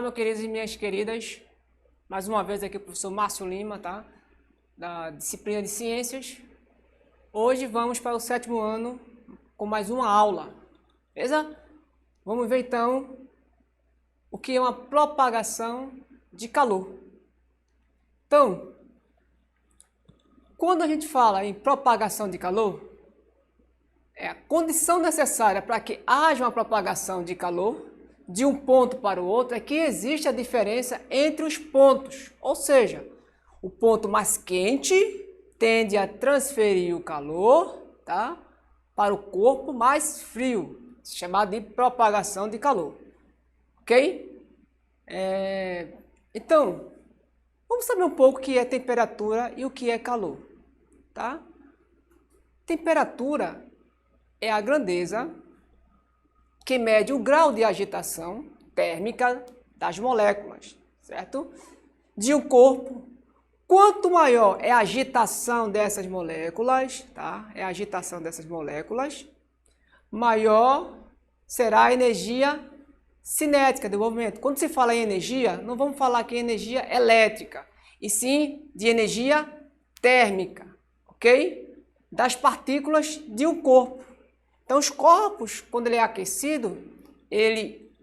Olá, meus queridos e minhas queridas. Mais uma vez aqui o professor Márcio Lima, tá? Da disciplina de Ciências. Hoje vamos para o 7º ano com mais uma aula, beleza? Vamos ver então o que é uma propagação de calor. Então, quando a gente fala em propagação de calor, é a condição necessária para que haja uma propagação de calor de um ponto para o outro é que existe a diferença entre os pontos, ou seja, o ponto mais quente tende a transferir o calor, tá, para o corpo mais frio, chamado de propagação de calor, ok? Então, vamos saber um pouco o que é temperatura e o que é calor, tá? Temperatura é a grandeza que mede o grau de agitação térmica das moléculas, certo? De um corpo. Quanto maior é a agitação dessas moléculas, tá? É a agitação dessas moléculas, maior será a energia cinética do movimento. Quando se fala em energia, não vamos falar aqui em energia elétrica, e sim de energia térmica, ok? Das partículas de um corpo. Então, os corpos, quando ele é aquecido, ele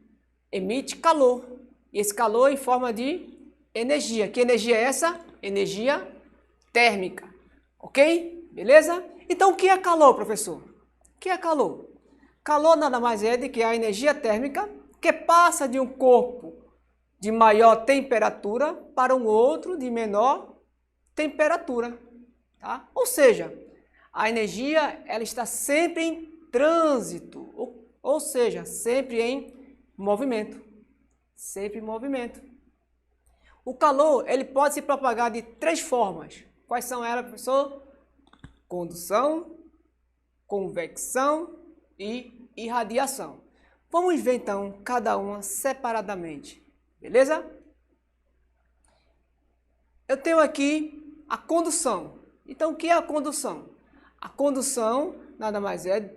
emite calor. E esse calor em forma de energia. Que energia é essa? Energia térmica. Ok? Beleza? Então, o que é calor, professor? O que é calor? Calor nada mais é do que a energia térmica que passa de um corpo de maior temperatura para um outro de menor temperatura. Tá? Ou seja, a energia ela está sempre em trânsito, ou seja, sempre em movimento, sempre em movimento. O calor ele pode se propagar de 3 formas. Quais são elas, professor? Condução, convecção e irradiação. Vamos ver então cada uma separadamente, beleza? Eu tenho aqui a condução. Então, o que é a condução? A condução nada mais é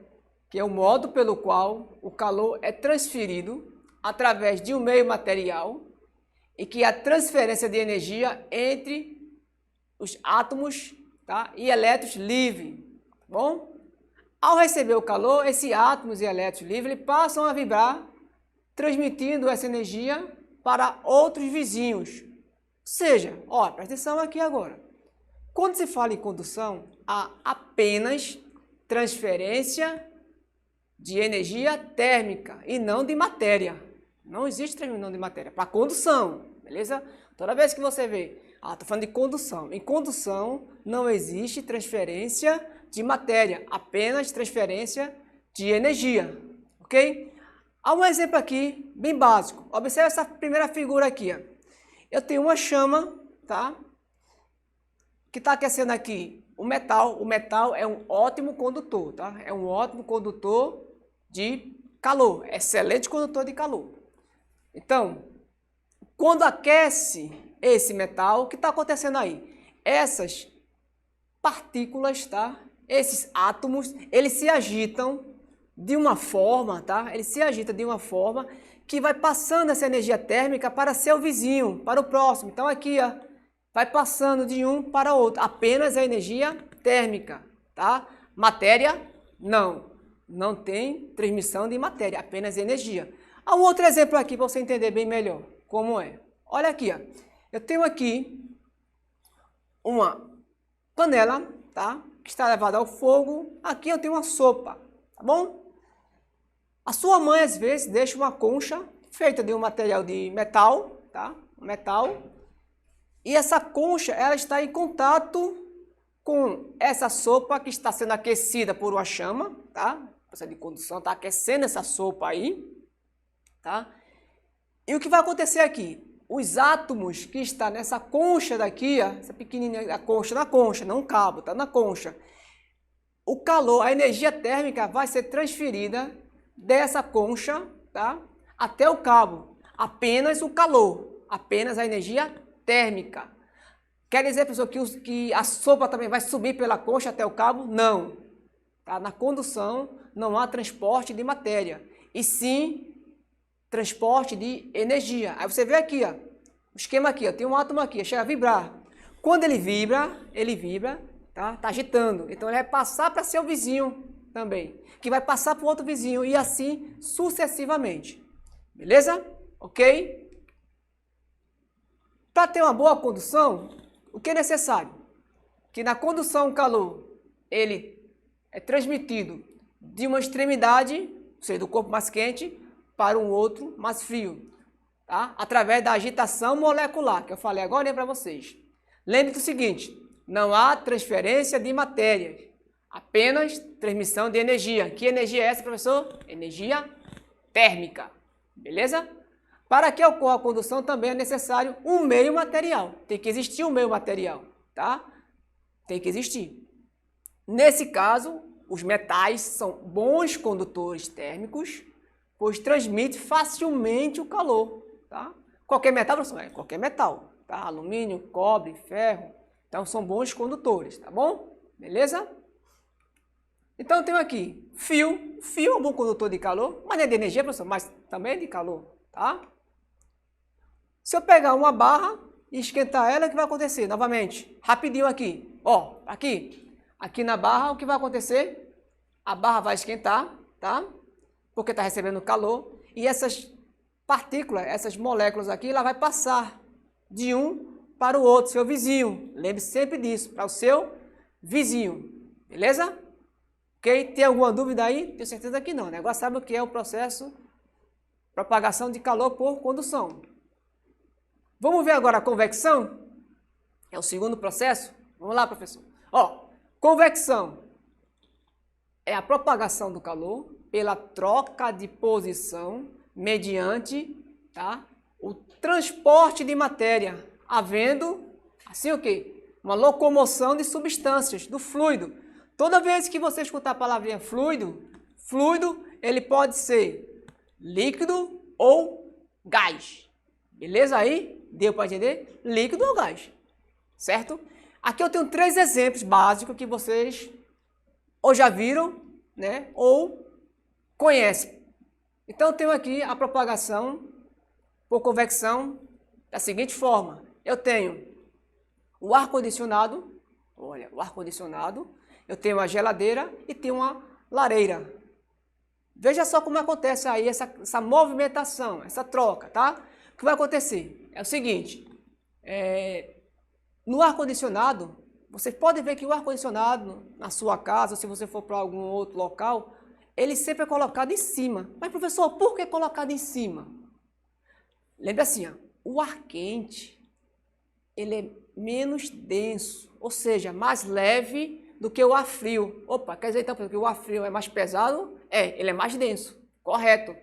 que é o modo pelo qual o calor é transferido através de um meio material e que a transferência de energia entre os átomos, tá, e elétrons livres. Bom? Ao receber o calor, esses átomos e elétrons livres passam a vibrar, transmitindo essa energia para outros vizinhos. Ou seja, ó, presta atenção aqui agora. Quando se fala em condução, há apenas transferência de energia térmica e não de matéria. Não existe transmissão de matéria para condução, beleza? Toda vez que você vê, estou falando de condução. Em condução não existe transferência de matéria, apenas transferência de energia, ok? Há um exemplo aqui bem básico. Observe essa primeira figura aqui. Ó. Eu tenho uma chama, tá? Que está aquecendo aqui o metal. O metal é um ótimo condutor, tá? É um ótimo condutor de calor, excelente condutor de calor. Então, quando aquece esse metal, o que está acontecendo aí? Essas partículas, tá? Esses átomos, eles se agitam de uma forma, tá? Eles se agitam de uma forma que vai passando essa energia térmica para seu vizinho, para o próximo. Então aqui, ó, vai passando de um para outro, apenas a energia térmica, tá? Matéria, não. Não tem transmissão de matéria, apenas energia. Há um outro exemplo aqui para você entender bem melhor como é. Olha aqui, ó. Eu tenho aqui uma panela, tá? Que está levada ao fogo. Aqui eu tenho uma sopa, tá bom? A sua mãe às vezes deixa uma concha feita de um material de metal, tá? Metal. E essa concha, ela está em contato com essa sopa que está sendo aquecida por uma chama, tá? O processo de condução está aquecendo essa sopa aí, tá? E o que vai acontecer aqui? Os átomos que estão nessa concha daqui, ó, essa pequenininha, a concha na concha, não o cabo, tá na concha. O calor, a energia térmica vai ser transferida dessa concha, tá? Até o cabo. Apenas o calor, apenas a energia térmica. Quer dizer, pessoal, que a sopa também vai subir pela concha até o cabo? Não. Tá? Na condução não há transporte de matéria, e sim transporte de energia. Aí você vê aqui, ó, o esquema aqui, ó, tem um átomo aqui, chega a vibrar. Quando ele vibra, tá agitando. Então ele vai passar para seu vizinho também, que vai passar para o outro vizinho e assim sucessivamente. Beleza? Ok? Para ter uma boa condução, o que é necessário? Que na condução o calor, ele é transmitido de uma extremidade, ou seja, do corpo mais quente, para um outro mais frio, tá? Através da agitação molecular, que eu falei agora para vocês. Lembre-se do seguinte, não há transferência de matéria, apenas transmissão de energia. Que energia é essa, professor? Energia térmica, beleza? Para que ocorra a condução também é necessário um meio material. Tem que existir um meio material, tá? Tem que existir. Nesse caso, os metais são bons condutores térmicos, pois transmite facilmente o calor, tá? Qualquer metal, professor? Qualquer metal, tá? Alumínio, cobre, ferro. Então, são bons condutores, tá bom? Beleza? Então, eu tenho aqui fio. Fio é um bom condutor de calor, mas não é de energia, professor, mas também é de calor, tá? Se eu pegar uma barra e esquentar ela, o que vai acontecer? Novamente, rapidinho aqui. Ó, aqui na barra, o que vai acontecer? A barra vai esquentar, tá? Porque está recebendo calor. E essas partículas, essas moléculas aqui, ela vai passar de um para o outro, seu vizinho. Lembre-se sempre disso, para o seu vizinho. Beleza? Ok? Tem alguma dúvida aí? Tenho certeza que não. O negócio sabe o que é o processo de propagação de calor por condução. Vamos ver agora a convecção? É o segundo processo? Vamos lá, professor. Ó, convecção é a propagação do calor pela troca de posição mediante, tá, o transporte de matéria, havendo, assim o quê? Uma locomoção de substâncias, do fluido. Toda vez que você escutar a palavrinha fluido, ele pode ser líquido ou gás. Beleza aí? Deu para entender? Líquido ou gás, certo? Aqui eu tenho 3 exemplos básicos que vocês ou já viram, né, ou conhecem. Então eu tenho aqui a propagação por convecção da seguinte forma. Eu tenho o ar-condicionado, olha, o ar-condicionado, eu tenho a geladeira e tenho uma lareira. Veja só como acontece aí essa movimentação, essa troca, tá? O que vai acontecer? É o seguinte, no ar-condicionado, você pode ver que o ar-condicionado na sua casa, se você for para algum outro local, ele sempre é colocado em cima. Mas, professor, por que colocado em cima? Lembre assim, ó, o ar quente, ele é menos denso, ou seja, mais leve do que o ar frio. Opa, quer dizer então que o ar frio é mais pesado? Ele é mais denso, correto.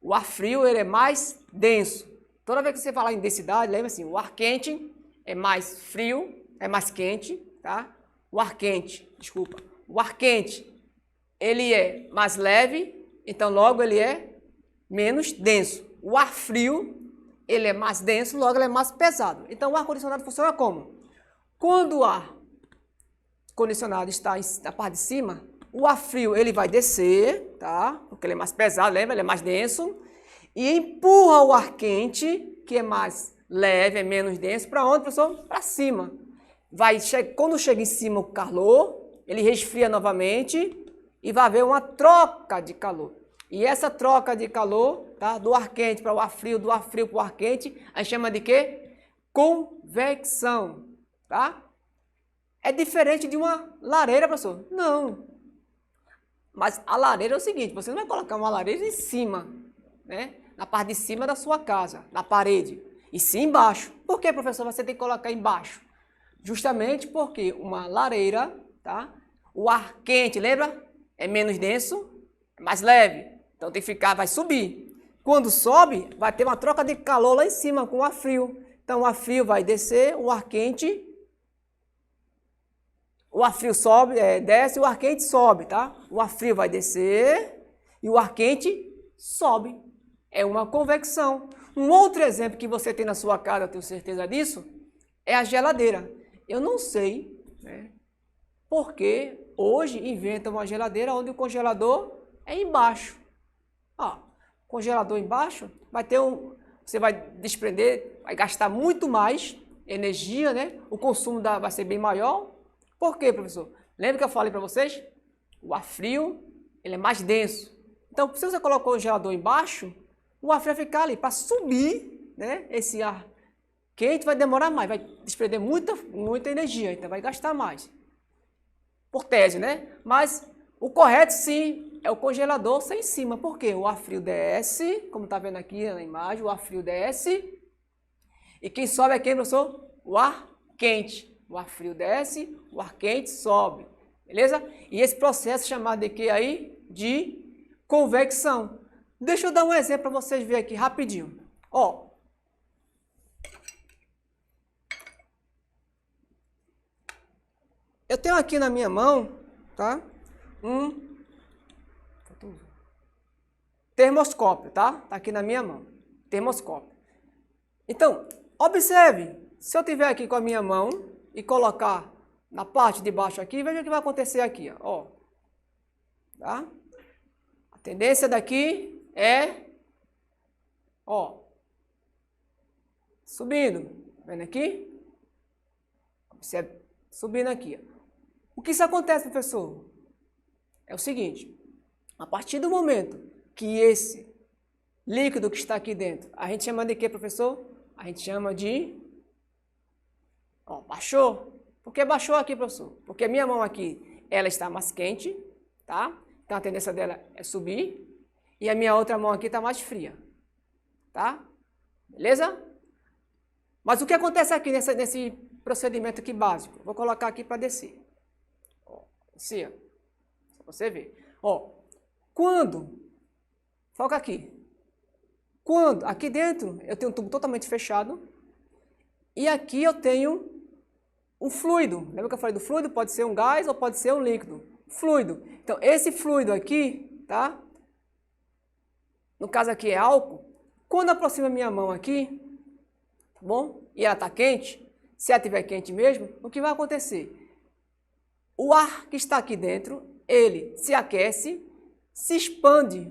O ar frio, ele é mais denso. Toda vez que você falar em densidade, lembra assim, o ar quente é mais frio, é mais quente, tá? O ar quente, ele é mais leve, então logo ele é menos denso. O ar frio, ele é mais denso, logo ele é mais pesado. Então o ar-condicionado funciona como? Quando o ar-condicionado está na parte de cima, o ar frio ele vai descer, tá? Porque ele é mais pesado, lembra? Ele é mais denso. E empurra o ar quente, que é mais leve, é menos denso, para onde, professor? Para cima. Quando chega em cima o calor, ele resfria novamente e vai haver uma troca de calor. E essa troca de calor, tá? Do ar quente para o ar frio, do ar frio para o ar quente, a gente chama de quê? Convecção, tá? É diferente de uma lareira, professor? Não. Mas a lareira é o seguinte, você não vai colocar uma lareira em cima, né? Na parte de cima da sua casa, na parede, e sim embaixo. Por que, professor, você tem que colocar embaixo? Justamente porque uma lareira, tá? O ar quente, lembra? É menos denso, é mais leve. Então tem que ficar, vai subir. Quando sobe, vai ter uma troca de calor lá em cima com o ar frio. Então o ar frio vai descer, o ar quente, o ar frio sobe, desce, o ar quente sobe, tá? O ar frio vai descer e o ar quente sobe. É uma convecção. Um outro exemplo que você tem na sua casa, eu tenho certeza disso, é a geladeira. Eu não sei, né, porque hoje inventam uma geladeira onde o congelador é embaixo. Ó, congelador embaixo, você vai desprender, vai gastar muito mais energia, né? O consumo vai ser bem maior. Por quê, professor? Lembra que eu falei para vocês? O ar frio, ele é mais denso. Então, se você colocar o congelador embaixo, o ar frio vai ficar ali para subir, né? Esse ar quente vai demorar mais, vai desprender muita energia, então vai gastar mais. Por tese, né? Mas o correto sim é o congelador ser em cima. Por quê? O ar frio desce, como está vendo aqui na imagem, o ar frio desce. E quem sobe é quem, professor? O ar quente. O ar frio desce, o ar quente sobe. Beleza? E esse processo é chamado de quê aí? De convecção. Deixa eu dar um exemplo para vocês verem aqui rapidinho. Ó. Eu tenho aqui na minha mão, tá? Um termoscópio, tá? Tá aqui na minha mão. Termoscópio. Então, observe. Se eu tiver aqui com a minha mão e colocar na parte de baixo aqui, veja o que vai acontecer aqui, ó. Tá? A tendência daqui é, ó, subindo. Vendo aqui? Observe, subindo aqui, ó. O que isso acontece, professor? É o seguinte, a partir do momento que esse líquido que está aqui dentro, a gente chama de quê, professor? A gente chama de, ó, baixou. Por que baixou aqui, professor? Porque a minha mão aqui, ela está mais quente, tá? Então a tendência dela é subir, e a minha outra mão aqui está mais fria, tá? Beleza? Mas o que acontece aqui nesse procedimento aqui básico? Vou colocar aqui para descer. Assim, ó, só você ver. Ó, foca aqui. Quando, aqui dentro, eu tenho um tubo totalmente fechado, e aqui eu tenho um fluido. Lembra que eu falei do fluido? Pode ser um gás ou pode ser um líquido. Fluido. Então, esse fluido aqui, tá? No caso aqui é álcool. Quando eu aproximo a minha mão aqui, tá bom? E ela tá quente, se ela estiver quente mesmo, o que vai acontecer? O ar que está aqui dentro, ele se aquece, se expande,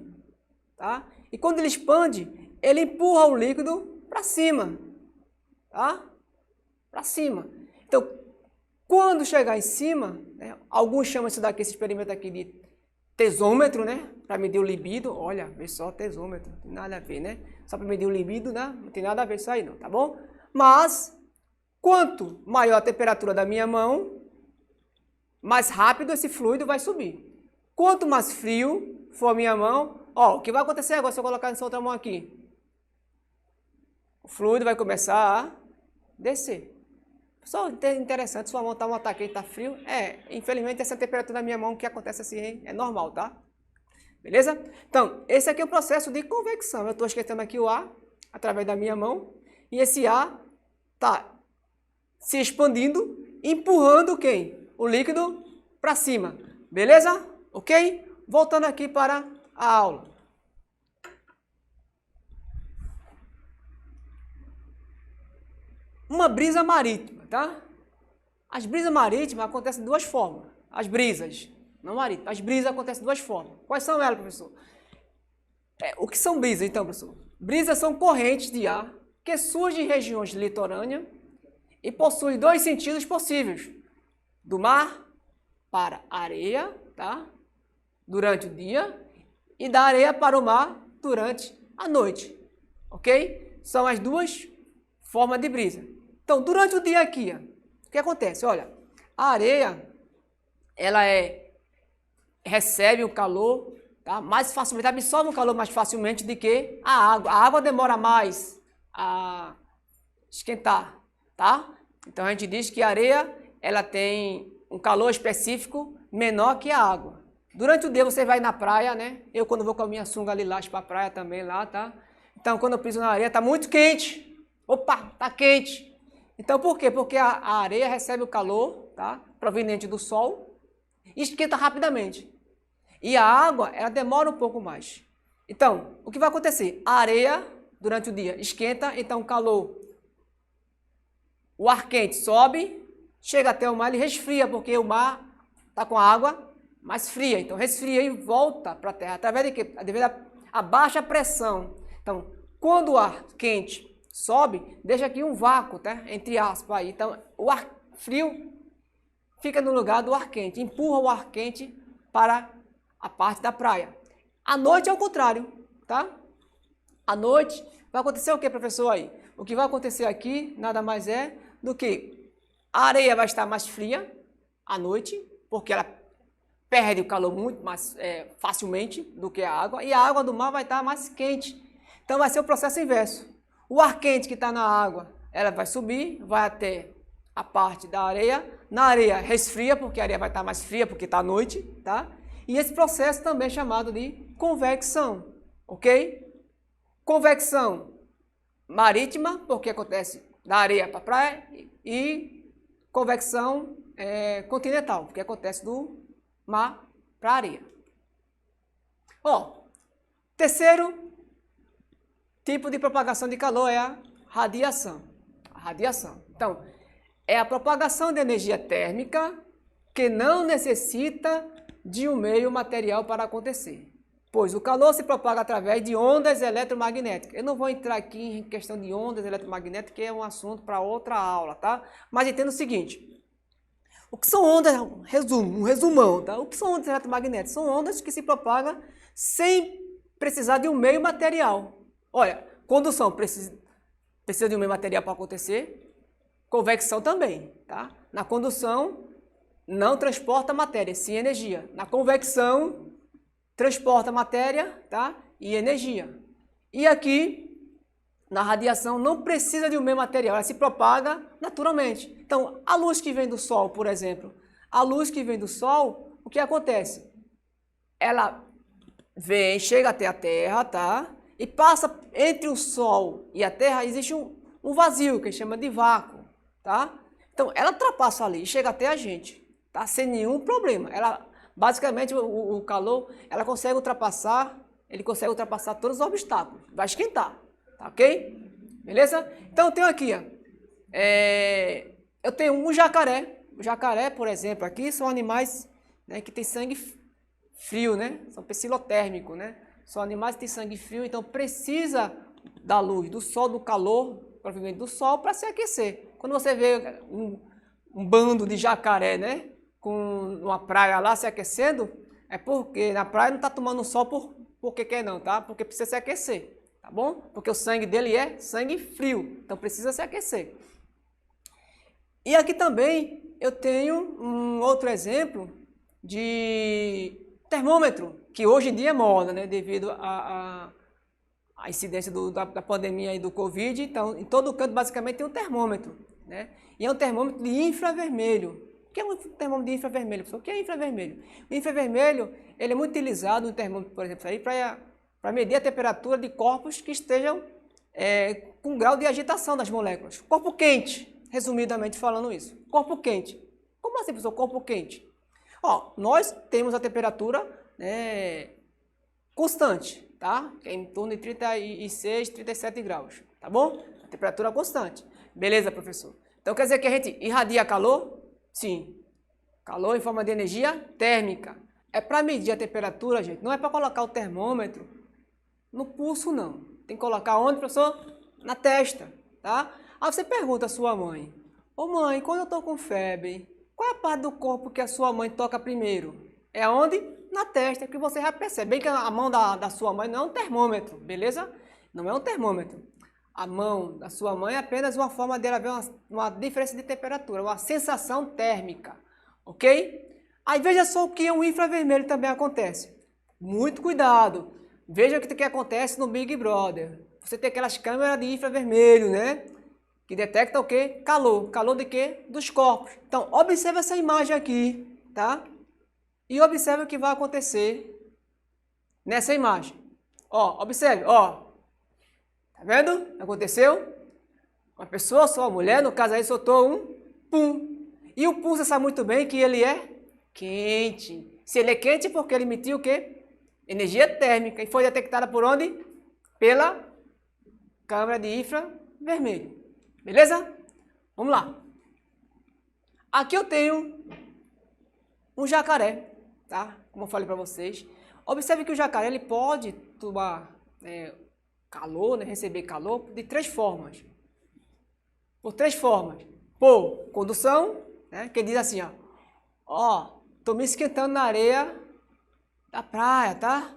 tá? E quando ele expande, ele empurra o líquido para cima, tá? Para cima. Então, quando chegar em cima, né, alguns chamam isso daqui, esse experimento aqui de tesômetro, né? Para medir o libido. Olha, vê só, tesômetro, não tem nada a ver, né? Só para medir o libido, né? Não tem nada a ver isso aí não, tá bom? Mas, quanto maior a temperatura da minha mão, mais rápido esse fluido vai subir. Quanto mais frio for a minha mão, ó, o que vai acontecer agora se eu colocar nessa outra mão aqui? O fluido vai começar a descer. Só interessante, sua mão está uma quente, está frio. Infelizmente essa temperatura da minha mão que acontece assim é normal, tá? Beleza? Então, esse aqui é o processo de convecção. Eu estou esquentando aqui o ar através da minha mão e esse ar está se expandindo, empurrando quem? O líquido para cima. Beleza? Ok? Voltando aqui para a aula. Uma brisa marítima, tá? As brisas marítimas acontecem de duas formas. As brisas, não marítimas, as brisas acontecem de duas formas. Quais são elas, professor? O que são brisas, então, professor? Brisas são correntes de ar que surgem em regiões litorâneas e possuem dois sentidos possíveis. Do mar para a areia, tá? Durante o dia, e da areia para o mar durante a noite, ok? São as duas formas de brisa. Então, durante o dia aqui, ó, o que acontece? Olha, a areia, ela recebe o calor, tá? Mais facilmente, absorve o calor mais facilmente do que a água. A água demora mais a esquentar, tá? Então, a gente diz que a areia, ela tem um calor específico menor que a água. Durante o dia você vai na praia, né? Eu quando vou com a minha sunga lilás para a praia também lá, tá? Então quando eu piso na areia tá muito quente. Opa, tá quente. Então por quê? Porque a areia recebe o calor, tá? Proveniente do sol e esquenta rapidamente. E a água, ela demora um pouco mais. Então, o que vai acontecer? A areia, durante o dia, esquenta, então o calor, o ar quente sobe, chega até o mar, ele resfria, porque o mar está com a água mais fria. Então, resfria e volta para a terra. Através de quê? a baixa pressão. Então, quando o ar quente sobe, deixa aqui um vácuo, tá? Entre aspas aí. Então, o ar frio fica no lugar do ar quente, empurra o ar quente para a parte da praia. À noite é o contrário, tá? À noite vai acontecer o que, professor, aí? O que vai acontecer aqui nada mais é do que a areia vai estar mais fria à noite, porque ela perde o calor muito mais facilmente do que a água, e a água do mar vai estar mais quente. Então vai ser o processo inverso. O ar quente que está na água, ela vai subir, vai até a parte da areia. Na areia resfria, porque a areia vai estar mais fria, porque está à noite, tá? E esse processo também é chamado de convecção, ok? Convecção marítima, porque acontece da areia para a praia, e convecção continental, porque acontece do mar para a areia. Ó, terceiro tipo de propagação de calor é a radiação. A radiação. Então, é a propagação de energia térmica que não necessita de um meio material para acontecer, pois o calor se propaga através de ondas eletromagnéticas. Eu não vou entrar aqui em questão de ondas eletromagnéticas, que é um assunto para outra aula, tá? Mas entenda o seguinte, o que são ondas, um resumão, tá? O que são ondas eletromagnéticas? São ondas que se propagam sem precisar de um meio material. Olha, condução precisa de um meio material para acontecer, convecção também, tá? Na condução não transporta matéria, sim energia. Na convecção transporta matéria, tá? E energia. E aqui, na radiação, não precisa de um meio material, ela se propaga naturalmente. Então, a luz que vem do Sol, por exemplo, a luz que vem do Sol, o que acontece? Ela vem, chega até a Terra, tá? E passa entre o Sol e a Terra, existe um vazio, que chama de vácuo, tá? Então, ela ultrapassa ali, chega até a gente, tá? Sem nenhum problema. Ela, basicamente, o calor, ela consegue ultrapassar, ele consegue ultrapassar todos os obstáculos, vai esquentar, tá ok? Beleza? Então, eu tenho aqui, ó, eu tenho um jacaré. O jacaré, por exemplo, aqui são animais, né, que têm sangue frio, né? São psilotérmicos, né? São animais que têm sangue frio, então precisa da luz, do sol, do calor, provavelmente do sol, para se aquecer. Quando você vê um bando de jacaré, né, com uma praia lá se aquecendo, é porque na praia não está tomando sol porque quer não, tá? Porque precisa se aquecer, tá bom? Porque o sangue dele é sangue frio, então precisa se aquecer. E aqui também eu tenho um outro exemplo de termômetro, que hoje em dia é moda, né, devido à incidência da pandemia e do Covid. Então, em todo canto, basicamente, tem um termômetro, né? E é um termômetro de infravermelho. O que é um termômetro de infravermelho, pessoal? O que é infravermelho? O infravermelho, ele é muito utilizado no termômetro, por exemplo, para medir a temperatura de corpos que estejam com grau de agitação das moléculas. Corpo quente, resumidamente falando isso. Corpo quente. Como assim, pessoal? Corpo quente? Ó, nós temos a temperatura, né, constante, tá? Que é em torno de 36, 37 graus, tá bom? A temperatura constante. Beleza, professor? Então quer dizer que a gente irradia calor? Sim. Calor em forma de energia térmica. É para medir a temperatura, gente. Não é para colocar o termômetro no pulso, não. Tem que colocar onde, professor? Na testa, tá? Aí você pergunta à sua mãe: ô mãe, quando eu estou com febre, qual é a parte do corpo que a sua mãe toca primeiro? É onde? Na testa, que você já percebe. Bem que a mão da sua mãe não é um termômetro, beleza? Não é um termômetro. A mão da sua mãe é apenas uma forma dela ver uma diferença de temperatura, uma sensação térmica, ok? Aí veja só o que o infravermelho também acontece. Muito cuidado. Veja o que acontece no Big Brother. Você tem aquelas câmeras de infravermelho, né? Que detecta o quê? Calor. Calor de quê? Dos corpos. Então, observe essa imagem aqui, tá? E observe o que vai acontecer nessa imagem. Ó, observe, ó. Tá vendo? Aconteceu? Uma pessoa, sua mulher, no caso aí, soltou um pum. E o pum, você sabe muito bem que ele é quente. Se ele é quente, é porque ele emitiu o quê? Energia térmica. E foi detectada por onde? Pela câmera de infravermelho. Beleza? Vamos lá. Aqui eu tenho um jacaré, tá? como eu falei para vocês. Observe que o jacaré ele pode tomar calor, né, receber calor de 3 formas. Por 3 formas. Por condução, né, que diz assim, ó, tô me esquentando na areia da praia, tá?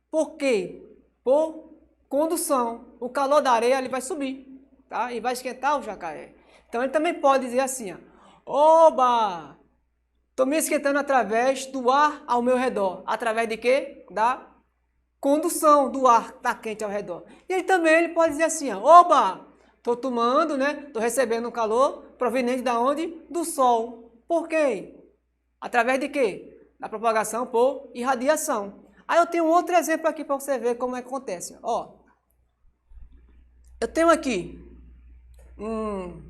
Por quê? Por condução. O calor da areia ele vai subir, tá? E vai esquentar o jacaré. Então ele também pode dizer assim, oba! Estou me esquentando através do ar ao meu redor. Através de quê? Da condução do ar que está quente ao redor. E ele também pode dizer assim, oba! Estou tomando, né? Estou recebendo um calor proveniente da onde? Do sol. Por quê? Através de quê? Da propagação por irradiação. Aí eu tenho outro exemplo aqui para você ver como é que acontece. Ó, eu tenho aqui um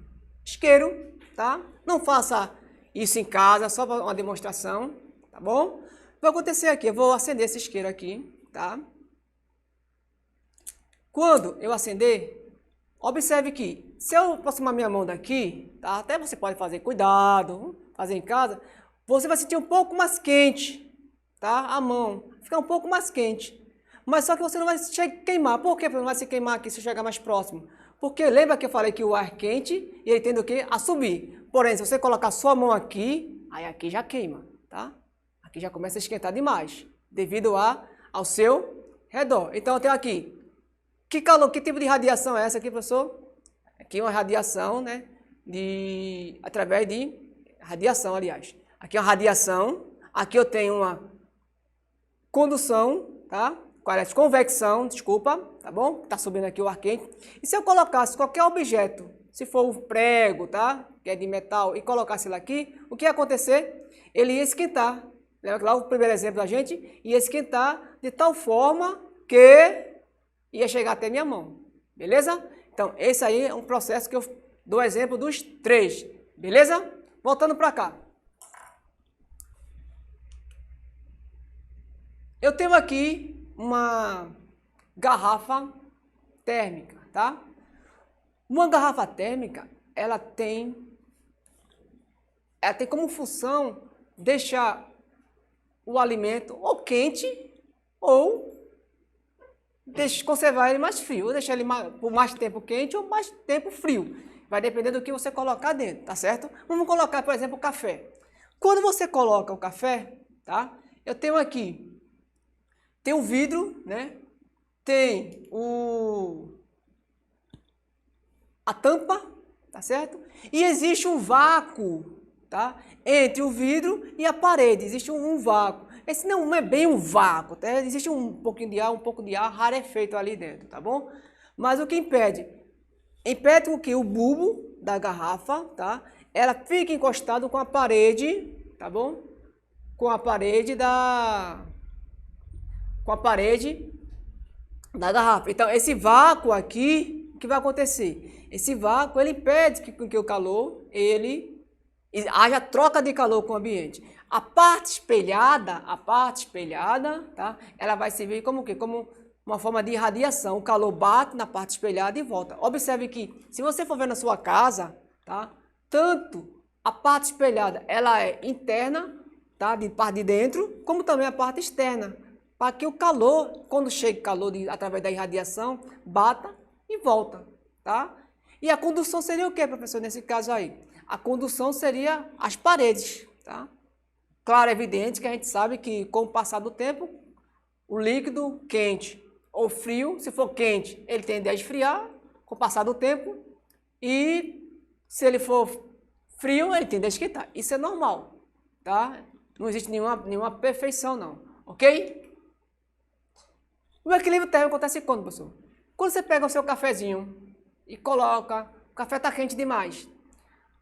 isqueiro, tá? Não faça isso em casa, só para uma demonstração, tá bom? Vai acontecer aqui, eu vou acender esse isqueiro aqui, tá? Quando eu acender, observe que se eu aproximar minha mão daqui, tá? Até você pode fazer cuidado, fazer em casa, você vai sentir um pouco mais quente, tá? A mão fica um pouco mais quente. Mas só que você não vai se queimar. Por que não vai se queimar aqui se chegar mais próximo? Porque lembra que eu falei que o ar é quente e ele tende o quê? A subir. Porém, se você colocar sua mão aqui, aí aqui já queima, tá? Aqui já começa a esquentar demais, devido ao seu redor. Então eu tenho aqui, que calor, que tipo de radiação é essa aqui, professor? Aqui é uma radiação, né? Através de radiação, aliás. Aqui é uma radiação, aqui eu tenho uma condução, tá? Convecção, desculpa, tá bom? Tá subindo aqui o ar quente. E se eu colocasse qualquer objeto, se for um prego, tá? Que é de metal, e colocasse ele aqui, o que ia acontecer? Ele ia esquentar. Lembra que lá o primeiro exemplo da gente ia esquentar de tal forma que ia chegar até minha mão. Beleza? Então, esse aí é um processo que eu dou exemplo dos 3. Beleza? Voltando para cá. Eu tenho aqui uma garrafa térmica, tá? Uma garrafa térmica, ela tem como função deixar o alimento ou quente ou conservar ele mais frio, ou deixar ele por mais tempo quente ou mais tempo frio. Vai depender do que você colocar dentro, tá certo? Vamos colocar, por exemplo, o café. Quando você coloca o café, tá? Eu tenho aqui tem o vidro, né? Tem a tampa, tá certo? E existe um vácuo, tá? Entre o vidro e a parede, existe um vácuo. Esse não é bem um vácuo, tá? Existe um pouquinho de ar, um pouco de ar rarefeito ali dentro, tá bom? Mas o que impede? Impede o que? O bulbo da garrafa, tá? Ela fica encostado com a parede, tá bom? Com a parede da garrafa. Então, esse vácuo aqui, o que vai acontecer? Esse vácuo, ele impede que o calor, haja troca de calor com o ambiente. A parte espelhada, tá? Ela vai servir como o quê? Como uma forma de irradiação. O calor bate na parte espelhada e volta. Observe que, se você for ver na sua casa, tá? Tanto a parte espelhada, ela é interna, tá? De parte de dentro, como também a parte externa. Para que o calor, quando chega calor através da irradiação, bata e volta, tá? E a condução seria o que, professor, nesse caso aí? A condução seria as paredes, tá? Claro, é evidente que a gente sabe que com o passar do tempo, o líquido quente ou frio, se for quente, ele tende a esfriar com o passar do tempo, e se ele for frio, ele tende a esquentar. Isso é normal, tá? Não existe nenhuma perfeição, não, ok? O equilíbrio térmico acontece quando, professor? Quando você pega o seu cafezinho e coloca, o café está quente demais.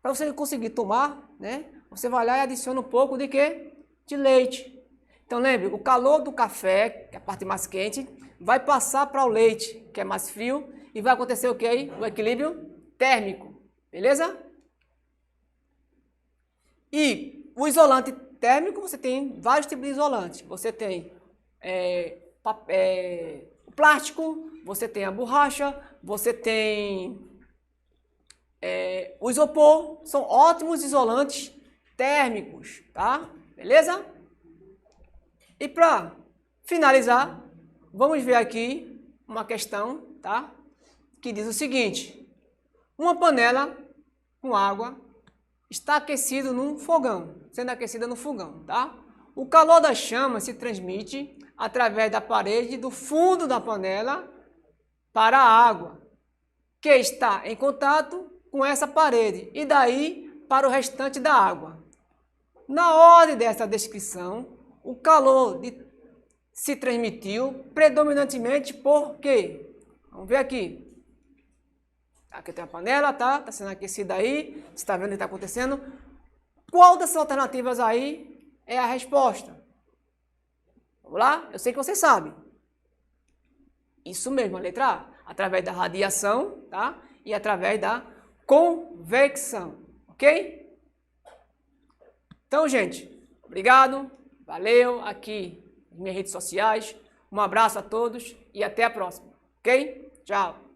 Para você conseguir tomar, né? Você vai lá e adiciona um pouco de quê? De leite. Então lembre, o calor do café, que é a parte mais quente, vai passar para o leite, que é mais frio, e vai acontecer o que aí? O equilíbrio térmico. Beleza? E o isolante térmico, você tem vários tipos de isolantes. Você tem o plástico, você tem a borracha, você tem o isopor, são ótimos isolantes térmicos, tá? Beleza? E para finalizar, vamos ver aqui uma questão, tá? Que diz o seguinte: uma panela com água está aquecida num fogão, sendo aquecida no fogão, tá? O calor da chama se transmite através da parede do fundo da panela para a água, que está em contato com essa parede, e daí para o restante da água. Na ordem dessa descrição, o calor se transmitiu predominantemente por quê? Vamos ver aqui. Aqui tem a panela, tá? Está sendo aquecida aí. Você está vendo o que está acontecendo? Qual dessas alternativas aí é a resposta? Vamos lá? Eu sei que você sabe. Isso mesmo, a letra A. Através da radiação, tá? E através da convecção, ok? Então, gente, obrigado. Valeu. Aqui nas minhas redes sociais. Um abraço a todos e até a próxima, ok? Tchau.